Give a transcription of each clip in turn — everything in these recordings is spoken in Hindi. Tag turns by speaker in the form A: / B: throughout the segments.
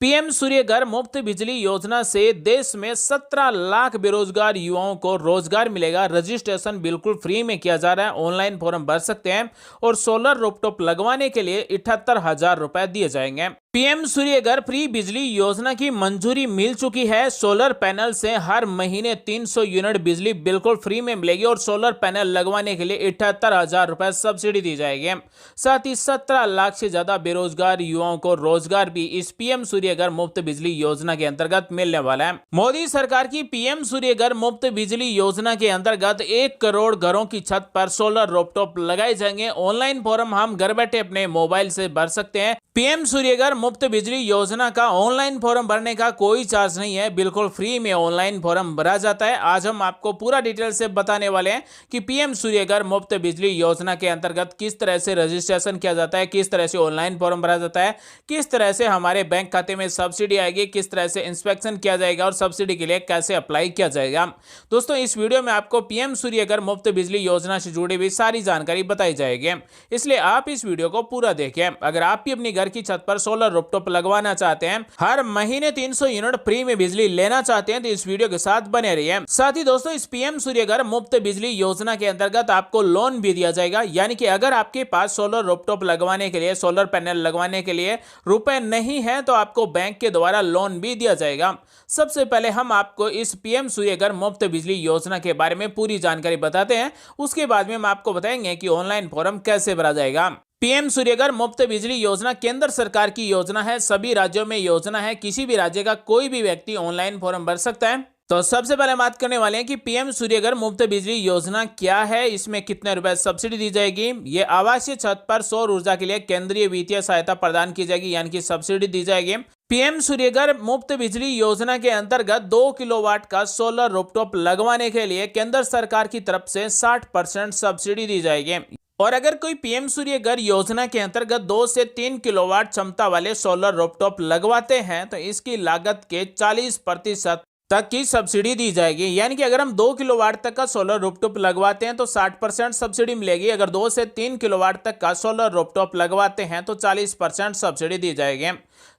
A: पीएम सूर्य घर मुफ्त बिजली योजना से देश में 17 लाख बेरोजगार युवाओं को रोजगार मिलेगा। रजिस्ट्रेशन बिल्कुल फ्री में किया जा रहा है। ऑनलाइन फॉर्म भर सकते हैं और सोलर रूफटॉप लगवाने के लिए 78,000 रुपए दिए जाएंगे। पीएम सूर्य घर फ्री बिजली योजना की मंजूरी मिल चुकी है। सोलर पैनल से हर महीने 300 यूनिट बिजली बिल्कुल फ्री में मिलेगी और सोलर पैनल लगवाने के लिए 78,000 रुपए सब्सिडी दी जाएगी। साथ ही 17 लाख से ज्यादा बेरोजगार युवाओं को रोजगार भी इस पीएम सूर्य घर मुफ्त बिजली योजना के अंतर्गत मिलने वाला है। मोदी सरकार की पीएम सूर्य घर मुफ्त बिजली योजना के अंतर्गत 1 करोड़ घरों की छत पर सोलर रूफटॉप लगाए जाएंगे। ऑनलाइन फॉर्म हम घर बैठे अपने मोबाइल से भर सकते हैं। पीएम सूर्य घर मुफ्त बिजली योजना का ऑनलाइन फॉर्म भरने का कोई चार्ज नहीं है, बिल्कुल फ्री में ऑनलाइन फॉर्म भरा जाता है। आज हम आपको पूरा डिटेल से बताने वाले हैं कि पीएम सूर्य घर मुफ्त बिजली योजना के अंतर्गत किस तरह से रजिस्ट्रेशन किया जाता है, किस तरह से ऑनलाइन फॉर्म भरा जाता है, किस तरह से हमारे बैंक खाते में सब्सिडी आएगी, किस तरह से इंस्पेक्शन किया जाएगा और सब्सिडी के लिए कैसे अप्लाई किया जाएगा। दोस्तों, इस वीडियो में आपको पीएम सूर्य घर मुफ्त बिजली योजना से जुड़ी हुई सारी जानकारी बताई जाएगी, इसलिए आप इस वीडियो को पूरा देखें। अगर आप भी अपनी घर की छत पर सोलर रूफटॉप लगवाना चाहते हैं, हर महीने 300 यूनिट फ्री में बिजली लेना चाहते हैं, तो इस वीडियो के साथ बने रहिए। साथ ही दोस्तों, इस पीएम सूर्य घर मुफ्त बिजली योजना के अंतर्गत आपको लोन भी दिया जाएगा। यानी कि अगर आपके पास सोलर रूफटॉप लगवाने के लिए, सोलर पैनल लगवाने के लिए रुपए नहीं है, तो आपको बैंक के द्वारा लोन भी दिया जाएगा। सबसे पहले हम आपको इस पीएम सूर्य घर मुफ्त बिजली योजना के बारे में पूरी जानकारी बताते हैं। उसके बाद में हम आपको बताएंगे कि ऑनलाइन फॉर्म कैसे भरा जाएगा। पीएम सूर्य घर मुफ्त बिजली योजना केंद्र सरकार की योजना है, सभी राज्यों में योजना है। किसी भी राज्य का कोई भी व्यक्ति ऑनलाइन फॉर्म भर सकता है। तो सबसे पहले बात करने वाले हैं कि पीएम सूर्य घर मुफ्त बिजली योजना क्या है, इसमें कितने रुपए सब्सिडी दी जाएगी। ये आवासीय छत पर सौर ऊर्जा के लिए केंद्रीय वित्तीय सहायता प्रदान की जाएगी, यानी कि सब्सिडी दी जाएगी। पीएम सूर्य घर मुफ्त बिजली योजना के अंतर्गत 2 किलोवाट का सोलर रूफटॉप लगवाने के लिए केंद्र सरकार की तरफ से 60% सब्सिडी दी जाएगी। और अगर कोई पीएम सूर्य घर योजना के अंतर्गत 2 से 3 किलोवाट क्षमता वाले सोलर रूफटॉप लगवाते हैं, तो इसकी लागत के 40% तक की सब्सिडी दी जाएगी। यानी कि अगर हम 2 किलोवाट तक का सोलर रूफटॉप लगवाते हैं तो 60% सब्सिडी मिलेगी। अगर 2 से 3 किलोवाट तक का सोलर रूफटॉप लगवाते हैं तो 40% सब्सिडी दी जाएगी।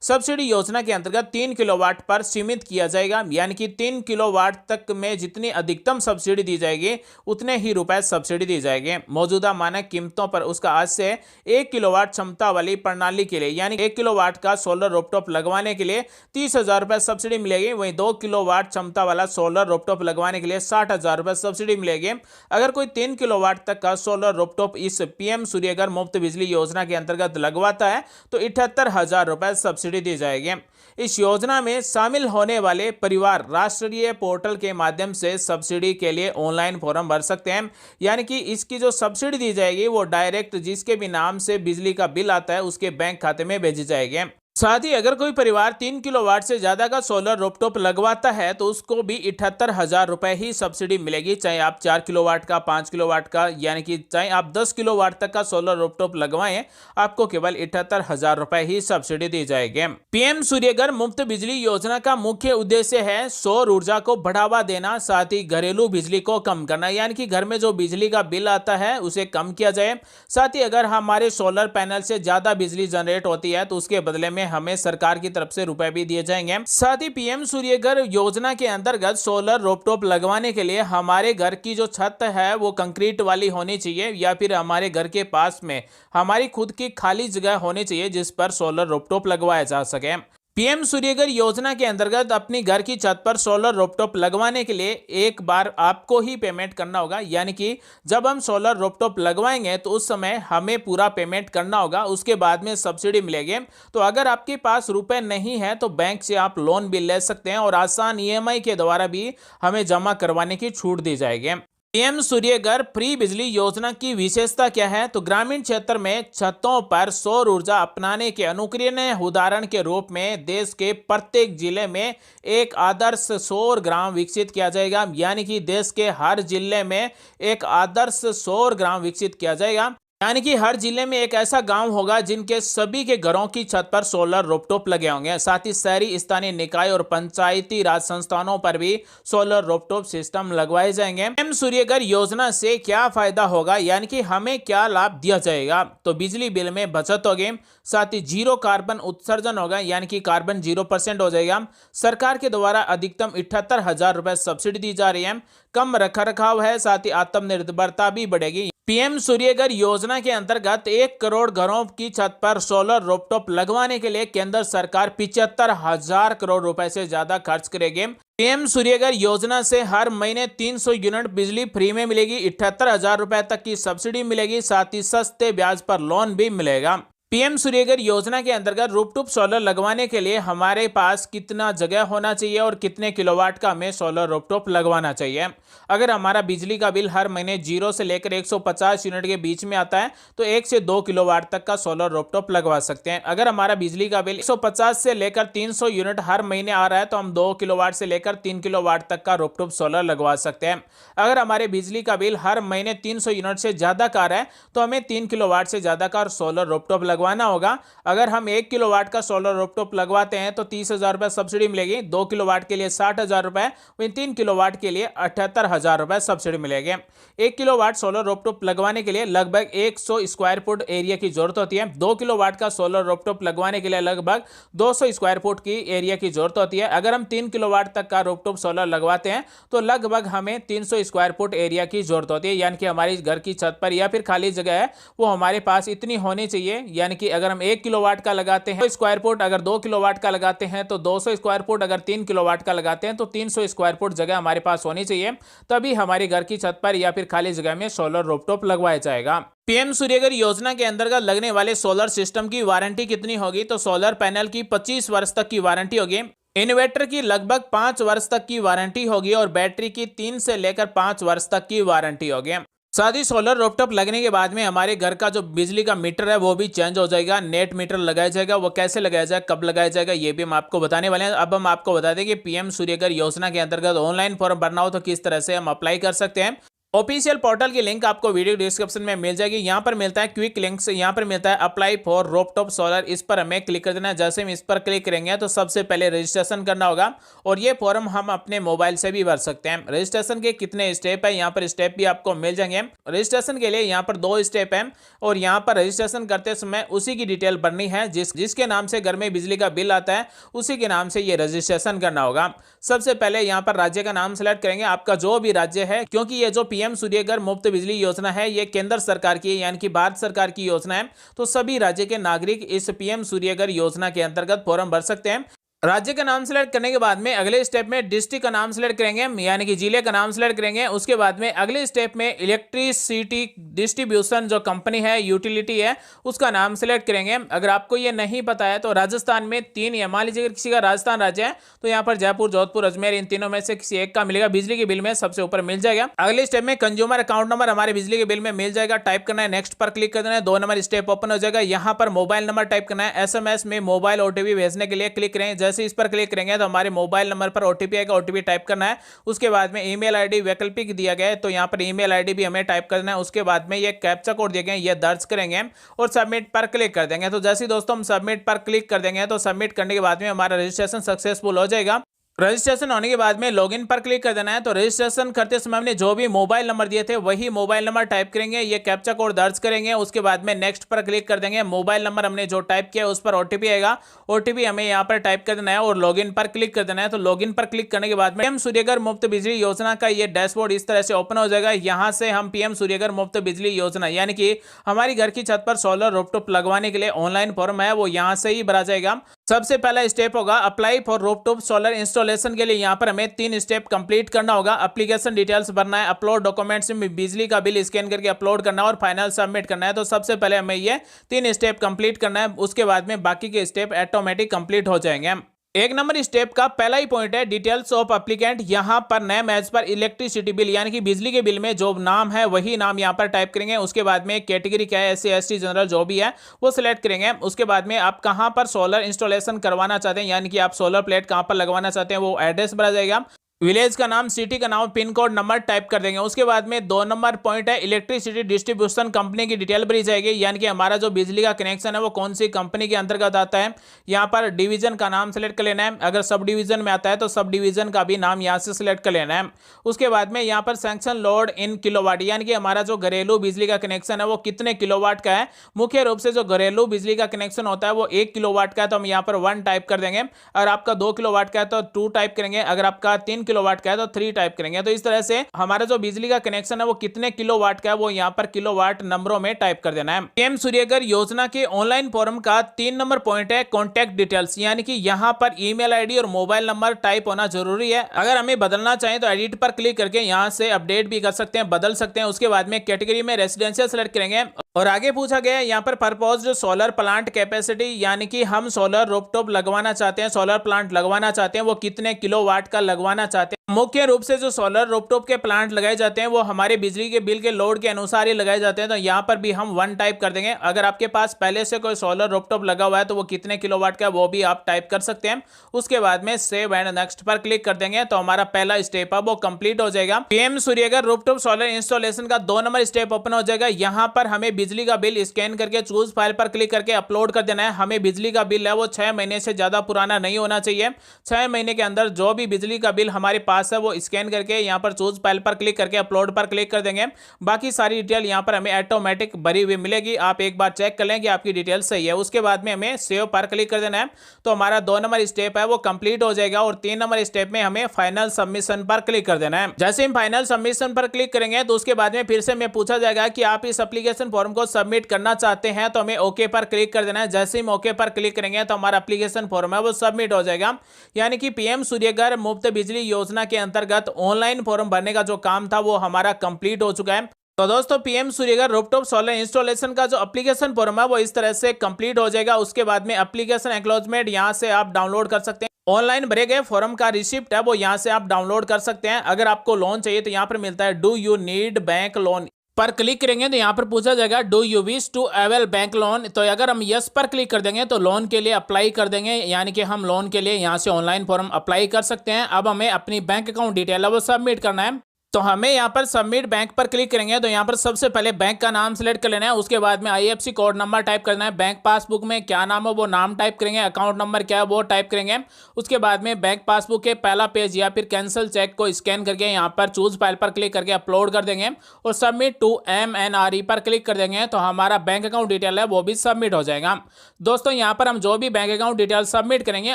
A: सब्सिडी योजना के अंतर्गत 3 किलोवाट पर सीमित किया जाएगा, यानी कि 3 किलोवाट तक में जितनी अधिकतम सब्सिडी दी जाएगी उतने ही रुपए सब्सिडी दी जाएगी। मौजूदा मानक कीमतों पर उसका आज से 1 किलोवाट क्षमता वाली प्रणाली के लिए, यानी 1 किलोवाट का सोलर रूफटॉप लगवाने के लिए 30,000 रुपए सब्सिडी मिलेगी। वहीं 2 किलोवाट क्षमता वाला सोलर रूफटॉप लगवाने के लिए 60,000 रुपए सब्सिडी मिलेगी। अगर कोई 3 किलोवाट तक का सोलर रूफटॉप इस पीएम सूर्य घर मुफ्त बिजली योजना के अंतर्गत लगवाता है तो 78,000 रुपए सब्सिडी दी जाएगी। इस योजना में शामिल होने वाले परिवार राष्ट्रीय पोर्टल के माध्यम से सब्सिडी के लिए ऑनलाइन फॉर्म भर सकते हैं। यानी कि इसकी जो सब्सिडी दी जाएगी वो डायरेक्ट जिसके भी नाम से बिजली का बिल आता है उसके बैंक खाते में भेजी जाएगी। साथ ही अगर कोई परिवार 3 किलोवाट से ज्यादा का सोलर रूफटॉप लगवाता है तो उसको भी 78,000 रुपए ही सब्सिडी मिलेगी, चाहे आप 4 किलोवाट का, 5 किलोवाट का, यानी कि चाहे आप 10 किलोवाट तक का सोलर रूफटॉप लगवाएं, आपको केवल 78,000 रुपए ही सब्सिडी दी जाएगी। पीएम सूर्य घर मुफ्त बिजली योजना का मुख्य उद्देश्य है सौर ऊर्जा को बढ़ावा देना, साथ ही घरेलू बिजली को कम करना। यानी कि घर में जो बिजली का बिल आता है उसे कम किया जाए। साथ ही अगर हमारे सोलर पैनल से ज्यादा बिजली जनरेट होती है तो उसके बदले में हमें सरकार की तरफ से रुपए भी दिए जाएंगे। साथ ही पीएम सूर्य घर योजना के अंतर्गत सोलर रूफटॉप लगवाने के लिए हमारे घर की जो छत है वो कंक्रीट वाली होनी चाहिए, या फिर हमारे घर के पास में हमारी खुद की खाली जगह होनी चाहिए जिस पर सोलर रूफटॉप लगवाया जा सके। पीएम सूर्य घर योजना के अंतर्गत अपनी घर की छत पर सोलर रूफटॉप लगवाने के लिए एक बार आपको ही पेमेंट करना होगा। यानी कि जब हम सोलर रूफटॉप लगवाएंगे तो उस समय हमें पूरा पेमेंट करना होगा, उसके बाद में सब्सिडी मिलेगी। तो अगर आपके पास रुपए नहीं है तो बैंक से आप लोन भी ले सकते हैं और आसान ईएमआई के द्वारा भी हमें जमा करवाने की छूट दी जाएगी। पीएम सूर्य घर फ्री बिजली योजना की विशेषता क्या है, तो ग्रामीण क्षेत्र में छतों पर सौर ऊर्जा अपनाने के अनुकरणीय उदाहरण के रूप में देश के प्रत्येक जिले में एक आदर्श सौर ग्राम विकसित किया जाएगा। यानी कि देश के हर जिले में एक आदर्श सौर ग्राम विकसित किया जाएगा। यानी कि हर जिले में एक ऐसा गांव होगा जिनके सभी के घरों की छत पर सोलर रूफटॉप लगे होंगे। साथ ही शहरी, स्थानीय निकाय और पंचायती राज संस्थानों पर भी सोलर रूफटॉप सिस्टम लगवाए जाएंगे। पीएम सूर्यघर योजना से क्या फायदा होगा, यानी कि हमें क्या लाभ दिया जाएगा? तो बिजली बिल में बचत होगी, साथ ही जीरो कार्बन उत्सर्जन होगा, यानी कि कार्बन 0% हो जाएगा। सरकार के द्वारा अधिकतम 78,000 रुपए सब्सिडी दी जा रही है। कम रखरखाव है, साथ ही आत्मनिर्भरता भी बढ़ेगी। पीएम सूर्यघर योजना के अंतर्गत 1 करोड़ घरों की छत पर सोलर रूफटॉप लगवाने के लिए केंद्र सरकार 75,000 करोड़ रुपए से ज्यादा खर्च करेगी। पीएम सूर्यघर योजना से हर महीने 300 यूनिट बिजली फ्री में मिलेगी, 78,000 रुपए तक की सब्सिडी मिलेगी, साथ ही सस्ते ब्याज पर लोन भी मिलेगा। पीएम सूर्यघर योजना के अंतर्गत रूफटॉप सोलर लगवाने के लिए हमारे पास कितना जगह होना चाहिए और कितने किलोवाट का हमें सोलर रूफटॉप लगवाना चाहिए? अगर हमारा बिजली का बिल हर महीने 0 से लेकर 150 यूनिट के बीच में आता है तो 1 से 2 किलोवाट तक का सोलर रूफटॉप लगवा सकते हैं। अगर हमारा बिजली का बिल 150 से लेकर 300 यूनिट हर महीने आ रहा है तो हम 2 किलोवाट से लेकर 3 किलोवाट तक का रूफटॉप सोलर लगवा सकते हैं। अगर हमारे बिजली का बिल हर महीने 300 यूनिट से ज्यादा का आ रहा है तो हमें 3 किलोवाट से ज्यादा का सोलर रूफटॉप लगवाना होगा। अगर हम 1 किलोवाट का सोलर रूफटॉप लगवाते हैं तो 30,000 रुपए सब्सिडी मिलेगी, 2 किलोवाट के लिए 60,000 रुपए, वहीं 3 किलोवाट के लिए 78,000 रुपए सब्सिडी मिलेगी। 1 किलोवाट सोलर रूफटॉप लगवाने के लिए लगभग 100 स्क्वायर फुट एरिया की जरूरत होती है। 2 किलोवाट का सोलर रूफटॉप लगवाने के लिए लगभग 200 स्क्वायर फुट की एरिया की जरूरत होती है। अगर हम 3 किलोवाट तक का रूफटॉप सोलर लगवाते हैं तो लगभग हमें 300 स्क्वायर फुट एरिया की जरूरत होती है, यानी कि हमारी घर की छत पर या फिर खाली जगह है वो हमारे पास इतनी होनी चाहिए। यानी कि अगर हम 1 किलोवाट का लगाते हैं स्क्वायर फुट, अगर 2 किलोवाट का लगाते हैं तो 200 स्क्वायर फुट, अगर 3 किलोवाट का लगाते हैं तो 300 स्क्वायर फुट जगह हमारे पास होनी चाहिए, तभी हमारे घर की छत पर या फिर खाली जगह में सोलर रूफटॉप लगवाया जाएगा। पीएम सूर्यघर योजना के अंतर्गत लगने वाले सोलर सिस्टम की वारंटी कितनी होगी? तो सोलर पैनल की 25 वर्ष तक की वारंटी होगी, इन्वर्टर की लगभग 5 वर्ष तक की वारंटी होगी और बैटरी की 3 से लेकर 5 वर्ष तक की वारंटी होगी। साथ ही सोलर रूफटॉप लगने के बाद में हमारे घर का जो बिजली का मीटर है वो भी चेंज हो जाएगा, नेट मीटर लगाया जाएगा। वो कैसे लगाया जाएगा, कब लगाया जाएगा, ये भी हम आपको बताने वाले हैं। अब हम आपको बता दें कि पीएम सूर्यघर योजना के अंतर्गत ऑनलाइन फॉर्म भरना हो तो किस तरह से हम अप्लाई कर सकते हैं। ऑफिशियल पोर्टल की लिंक आपको वीडियो डिस्क्रिप्शन में मिल जाएगी। यहाँ पर मिलता है क्विक लिंक्स, यहाँ पर मिलता है अप्लाई फॉर रूफटॉप सोलर, इस पर हमें क्लिक कर देना है। जैसे हम इस पर क्लिक करेंगे तो सबसे पहले रजिस्ट्रेशन करना होगा और ये फॉर्म हम अपने मोबाइल से भी भर सकते हैं। रजिस्ट्रेशन के कितने स्टेप है, यहाँ पर स्टेप भी आपको मिल जाएंगे। रजिस्ट्रेशन के लिए यहाँ पर 2 स्टेप है और यहाँ पर रजिस्ट्रेशन करते समय उसी की डिटेल भरनी है जिसके नाम से घर में बिजली का बिल आता है, उसी के नाम से ये रजिस्ट्रेशन करना होगा। सबसे पहले यहाँ पर राज्य का नाम सेलेक्ट करेंगे, आपका जो भी राज्य है, क्योंकि ये जो पीएम सूर्यघर मुफ्त बिजली योजना है ये केंद्र सरकार की यानी कि भारत सरकार की योजना है, तो सभी राज्य के नागरिक इस पीएम सूर्यघर योजना के अंतर्गत फॉर्म भर सकते हैं। राज्य का नाम सेलेक्ट करने के बाद में अगले स्टेप में डिस्ट्रिक्ट का नाम सेलेक्ट करेंगे, यानी कि जिले का नाम सेलेक्ट करेंगे। उसके बाद में अगले स्टेप में इलेक्ट्रिसिटी डिस्ट्रीब्यूशन जो कंपनी है, यूटिलिटी है, उसका नाम सेलेक्ट करेंगे। अगर आपको ये नहीं पता है तो राजस्थान में 3 या मान लीजिए किसी का राजस्थान राज्य है तो यहाँ पर जयपुर, जोधपुर, अजमेर, इन तीनों में से किसी एक का मिलेगा, बिजली के बिल में सबसे ऊपर मिल जाएगा। अगले स्टेप में कंज्यूमर अकाउंट नंबर हमारे बिजली के बिल में मिल जाएगा, टाइप करना है, नेक्स्ट पर क्लिक कर देना है। 2 नंबर स्टेप ओपन हो जाएगा। यहाँ पर मोबाइल नंबर टाइप करना है, एसएमएस में मोबाइल ओटीपी भेजने के लिए क्लिक करें। जैसे इस पर क्लिक करेंगे तो हमारे मोबाइल नंबर पर ओटीपी आएगा, ओटीपी टाइप करना है। उसके बाद में ईमेल आईडी वैकल्पिक दिया गया है तो यहाँ पर ईमेल आईडी भी हमें टाइप करना है। उसके बाद में ये कैप्चा कोड दिए गए ये दर्ज करेंगे और सबमिट पर क्लिक कर देंगे। तो जैसे दोस्तों हम सबमिट पर क्लिक कर देंगे तो सबमिट करने के बाद में हमारा रजिस्ट्रेशन सक्सेसफुल हो जाएगा। रजिस्ट्रेशन होने के बाद में लॉगिन पर क्लिक कर देना है। तो रजिस्ट्रेशन करते समय हमने जो भी मोबाइल नंबर दिए थे वही मोबाइल नंबर टाइप करेंगे, ये कैप्चा कोड दर्ज करेंगे। उसके बाद में नेक्स्ट पर क्लिक कर देंगे। मोबाइल नंबर हमने जो टाइप किया उस पर ओटीपी आएगा, ओटीपी हमें यहाँ पर टाइप कर देना है और लॉगिन पर क्लिक कर देना है। तो लॉगिन पर क्लिक करने के बाद में पीएम सूर्यघर मुफ्त बिजली योजना का ये डैशबोर्ड इस तरह से ओपन हो जाएगा। यहाँ से हम पीएम सूर्यघर मुफ्त बिजली योजना यानी कि हमारी घर की छत पर सोलर रूफटॉप लगवाने के लिए ऑनलाइन फॉर्म है वो यहाँ से ही भरा जाएगा। सबसे पहला स्टेप होगा apply for rooftop solar installation के लिए यहाँ पर हमें 3 स्टेप कंप्लीट करना होगा। एप्लीकेशन डिटेल्स भरना है, अपलोड डॉक्यूमेंट्स में बिजली का बिल स्कैन करके अपलोड करना है और फाइनल सबमिट करना है। तो सबसे पहले हमें ये 3 स्टेप कंप्लीट करना है, उसके बाद में बाकी के स्टेप ऑटोमेटिक कंप्लीट हो जाएंगे। 1 नंबर स्टेप का पहला ही पॉइंट है डिटेल्स ऑफ एप्लीकेंट। यहाँ पर name as per electricity bill यानी कि बिजली के बिल में जो नाम है वही नाम यहाँ पर टाइप करेंगे। उसके बाद में कैटेगरी क्या है, एससी एसटी जनरल जो भी है वो सिलेक्ट करेंगे। उसके बाद में आप कहाँ पर सोलर इंस्टॉलेशन करवाना चाहते हैं यानी कि आप सोलर प्लेट कहाँ पर लगवाना चाहते हैं वो एड्रेस भरा जाएगा। विलेज का नाम, सिटी का नाम, पिन कोड, नंबर टाइप कर देंगे। उसके बाद में 2 नंबर पॉइंट है, इलेक्ट्रिसिटी डिस्ट्रीब्यूशन कंपनी की डिटेल भरी जाएगी, यानी कि हमारा जो बिजली का कनेक्शन है वो कौन सी कंपनी के अंतर्गत आता है। यहाँ पर डिवीजन का नाम सेलेक्ट कर लेना है, अगर सब डिवीजन में आता है तो सब डिवीजन का भी नाम यहाँ से सिलेक्ट कर लेना है। उसके बाद में यहाँ पर सैंक्शन लोड इन किलोवाट, यानी कि हमारा जो घरेलू बिजली का कनेक्शन है वो कितने किलोवाट का है। मुख्य रूप से जो घरेलू बिजली का कनेक्शन होता है वो 1 किलोवाट का है, तो हम यहाँ पर 1 टाइप कर देंगे। अगर आपका 2 किलोवाट का है तो 2 टाइप करेंगे, अगर आपका 3 किलोवाट का है तो 3 टाइप करेंगे। तो इस तरह से हमारा जो बिजली का कनेक्शन है वो कितने किलोवाट का है वो यहाँ पर किलोवाट नंबरों में टाइप कर देना है। पीएम सूर्यघर योजना के ऑनलाइन फॉर्म का 3 नंबर पॉइंट है, कॉन्टैक्ट डिटेल्स, यानी कि यहाँ पर ईमेल आईडी और मोबाइल नंबर टाइप होना जरूरी है। अगर हमें बदलना चाहें तो एडिट पर क्लिक करके यहाँ से अपडेट भी कर सकते हैं, बदल सकते हैं। उसके बाद में कैटेगरी में रेसिडेंशियल सेलेक्ट करेंगे और आगे पूछा गया है यहाँ पर परपोज्ड सोलर प्लांट कैपेसिटी, यानी कि हम सोलर रूफटॉप लगवाना चाहते हैं, सोलर प्लांट लगवाना चाहते हैं, वो कितने किलोवाट का लगवाना चाहते हैं। मुख्य रूप से जो सोलर रूफटॉप के प्लांट लगाए जाते हैं वो हमारे बिजली के बिल के लोड के अनुसार ही लगाए जाते हैं, तो यहाँ पर भी हम 1 टाइप कर देंगे। अगर आपके पास पहले से कोई सोलर रूफटॉप लगा हुआ है तो वो कितने किलोवाट का है वो भी आप टाइप कर सकते हैं। उसके बाद में सेव एंड नेक्स्ट पर क्लिक कर देंगे तो हमारा पहला स्टेप है वो कंप्लीट हो जाएगा। PM Surya Ghar rooftop solar installation का 2 नंबर स्टेप ओपन हो जाएगा। यहाँ पर हमें बिजली का बिल स्कैन करके चूज फाइल पर क्लिक करके अपलोड कर देना है। हमें बिजली का बिल है वो 6 महीने से ज्यादा पुराना नहीं होना चाहिए। 6 महीने के अंदर जो भी बिजली का बिल हमारे पास है वो स्कैन करके यहाँ पर चूज फाइल पर क्लिक करके अपलोड पर क्लिक कर देंगे। बाकी सारी डिटेल यहाँ पर हमें ऑटोमेटिक भरी हुई मिलेगी, आप एक बार चेक कर लें कि आपकी डिटेल सही है। उसके बाद में हमें सेव पर क्लिक कर देना है तो हमारा 2 नंबर स्टेप है वो कंप्लीट हो जाएगा और 3 नंबर स्टेप में हमें फाइनल सबमिशन पर क्लिक कर देना है। जैसे हम फाइनल सबमिशन पर क्लिक करेंगे तो उसके बाद में फिर से हमें पूछा जाएगा कि आप इस एप्लीकेशन फॉर्म को सबमिट करना चाहते हैं, तो हमें ओके पर क्लिक कर देना है। जैसे हम ओके पर क्लिक करेंगे तो हमारा एप्लीकेशन फॉर्म है वो सबमिट हो जाएगा, यानी कि पीएम सूर्यघर मुफ्त बिजली योजना के अंतर्गत ऑनलाइन फॉर्म भरने का जो काम था वो हमारा कंप्लीट हो चुका है। तो दोस्तों PM Surya Ghar rooftop solar installation का जो एप्लीकेशन फॉर्म है वो इस तरह से कंप्लीट हो जाएगा। उसके बाद में एप्लीकेशन एक्नॉलेजमेंट यहां से आप डाउनलोड कर सकते हैं। ऑनलाइन भरे गए फॉर्म का रिसिप्ट है वो यहां से आप डाउनलोड कर सकते हैं। अगर आपको लोन चाहिए तो यहां पर मिलता है do you need bank loan पर क्लिक करेंगे तो यहाँ पर पूछा जाएगा do you wish to avail bank loan, तो अगर हम यस पर क्लिक कर देंगे तो लोन के लिए अप्लाई कर देंगे, यानी कि हम लोन के लिए यहाँ से ऑनलाइन फॉर्म अप्लाई कर सकते हैं। अब हमें अपनी बैंक अकाउंट डिटेल है वो सबमिट करना है, तो हमें यहाँ पर सबमिट बैंक पर क्लिक करेंगे तो यहाँ पर सबसे पहले बैंक का नाम सेलेक्ट कर लेना है। उसके बाद में आईएफएससी कोड नंबर टाइप करना है, बैंक पासबुक में क्या नाम है वो नाम टाइप करेंगे, अकाउंट नंबर क्या है वो टाइप करेंगे। उसके बाद में बैंक पासबुक के पहला पेज या फिर कैंसिल चेक को स्कैन करके यहाँ पर चूज फाइल पर क्लिक करके अपलोड कर देंगे और सबमिट टू MNRE पर क्लिक कर देंगे तो हमारा बैंक अकाउंट डिटेल है वो भी सबमिट हो जाएगा। दोस्तों यहाँ पर हम जो भी बैंक अकाउंट डिटेल सबमिट करेंगे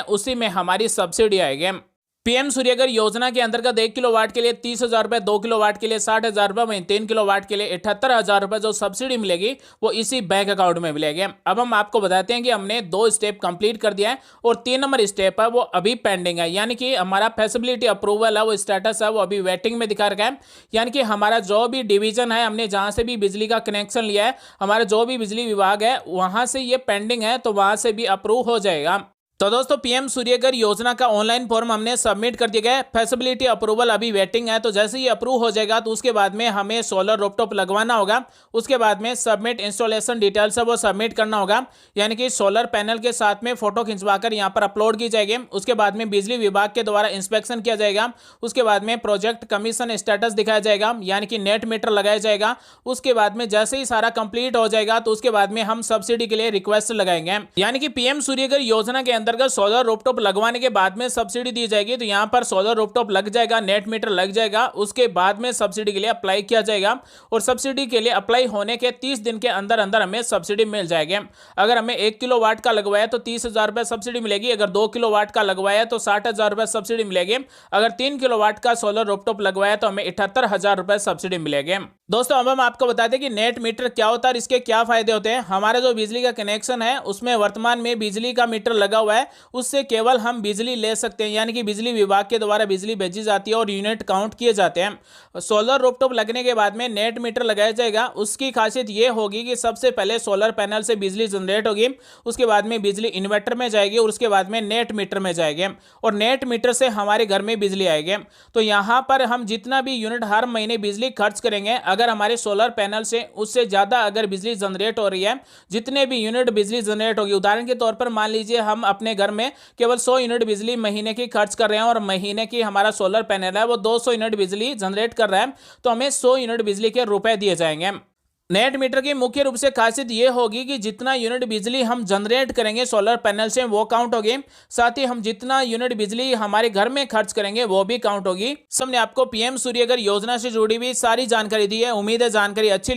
A: उसी में हमारी सब्सिडी आएगी। पीएम सूर्यघर योजना के अंतर्गत 1 किलोवाट के लिए 30,000 रुपए, 2 किलोवाट के लिए 60,000 रुपए, वहीं 3 किलोवाट के लिए 78,000 रुपए जो सब्सिडी मिलेगी वो इसी बैंक अकाउंट में मिलेगी। अब हम आपको बताते हैं कि हमने 2 स्टेप कंप्लीट कर दिया है और 3 नंबर स्टेप है वो अभी पेंडिंग है, यानी कि हमारा फैसिलिटी अप्रूवल है वो स्टेटस है वो अभी वेटिंग में दिखा रखा है। यानी कि हमारा जो भी डिवीजन है, हमने जहां से भी बिजली का कनेक्शन लिया है, हमारा जो भी बिजली विभाग है वहां से ये पेंडिंग है, तो वहां से भी अप्रूव हो जाएगा। तो दोस्तों पीएम सूर्यघर योजना का ऑनलाइन फॉर्म हमने सबमिट कर दिया है, फैसिलिटी अप्रूवल अभी वेटिंग है, तो जैसे ही अप्रूव हो जाएगा तो उसके बाद में हमें सोलर रूफटॉप लगवाना होगा। उसके बाद में सबमिट इंस्टॉलेशन डिटेल्स है वो सबमिट करना होगा, यानी कि सोलर पैनल के साथ में फोटो खिंचवाकर यहाँ पर अपलोड की जाएगी। उसके बाद में बिजली विभाग के द्वारा इंस्पेक्शन किया जाएगा। उसके बाद में प्रोजेक्ट कमीशन स्टेटस दिखाया जाएगा, यानी कि नेट मीटर लगाया जाएगा। उसके बाद में जैसे ही सारा कंप्लीट हो जाएगा तो उसके बाद में हम सब्सिडी के लिए रिक्वेस्ट लगाएंगे, यानी कि पीएम सूर्यघर योजना के अंदर सोलर रूफटॉप लगवाने के बाद में सब्सिडी दी जाएगी। तो यहां पर सोलर रूफटॉप लग जाएगा, नेट मीटर लग जाएगा, उसके बाद में सब्सिडी के लिए अप्लाई किया जाएगा और सब्सिडी के लिए अप्लाई होने के 30 दिन के अंदर अंदर हमें सब्सिडी मिल जाएगी। अगर हमें 1 किलोवाट का लगवाया तो 30,000 रुपए सब्सिडी मिलेगी, अगर 2 किलोवाट का लगवाया तो 60,000 रुपए सब्सिडी मिलेगी, अगर 3 किलोवाट का सोलर रूफटॉप लगवाया तो हमें 78,000 रुपए सब्सिडी मिलेगी। दोस्तों अब हम आपको बताते हैं कि नेट मीटर क्या होता है और इसके क्या फायदे होते हैं। हमारा जो बिजली का कनेक्शन है उसमें वर्तमान में बिजली का मीटर लगा हुआ है, उससे केवल हम बिजली ले सकते हैं, यानी कि बिजली विभाग के द्वारा बिजली भेजी जाती है और यूनिट काउंट किए जाते हैं। सोलर रूफटॉप लगने के बाद में नेट मीटर लगाया जाएगा। उसकी खासियत यह होगी कि सबसे पहले सोलर पैनल से बिजली जनरेट होगी, उसके बाद में बिजली इन्वर्टर में जाएगी और उसके बाद में नेट मीटर में जाएगी और नेट मीटर से हमारे घर में बिजली आएगी। तो यहाँ पर हम जितना भी यूनिट हर महीने बिजली खर्च करेंगे, अगर हमारे सोलर पैनल से उससे ज़्यादा अगर बिजली जनरेट हो रही है, जितने भी यूनिट बिजली जनरेट होगी, उदाहरण के तौर पर मान लीजिए हम अपने घर में केवल 100 यूनिट बिजली महीने की खर्च कर रहे हैं और महीने की हमारा सोलर पैनल है वो 200 यूनिट बिजली जनरेट कर रहा है, तो हमें 100 यूनिट बिजली के रुपए दिए जाएंगे। नेट मीटर की मुख्य रूप से खासियत यह होगी कि जितना यूनिट बिजली हम जनरेट करेंगे सोलर पैनल से वो काउंट होगी, साथ ही हम जितना यूनिट बिजली हमारे घर में खर्च करेंगे वो भी काउंट होगी। हमने आपको पीएम सूर्यघर योजना से जुड़ी हुई सारी जानकारी दी है। उम्मीद है जानकारी अच्छी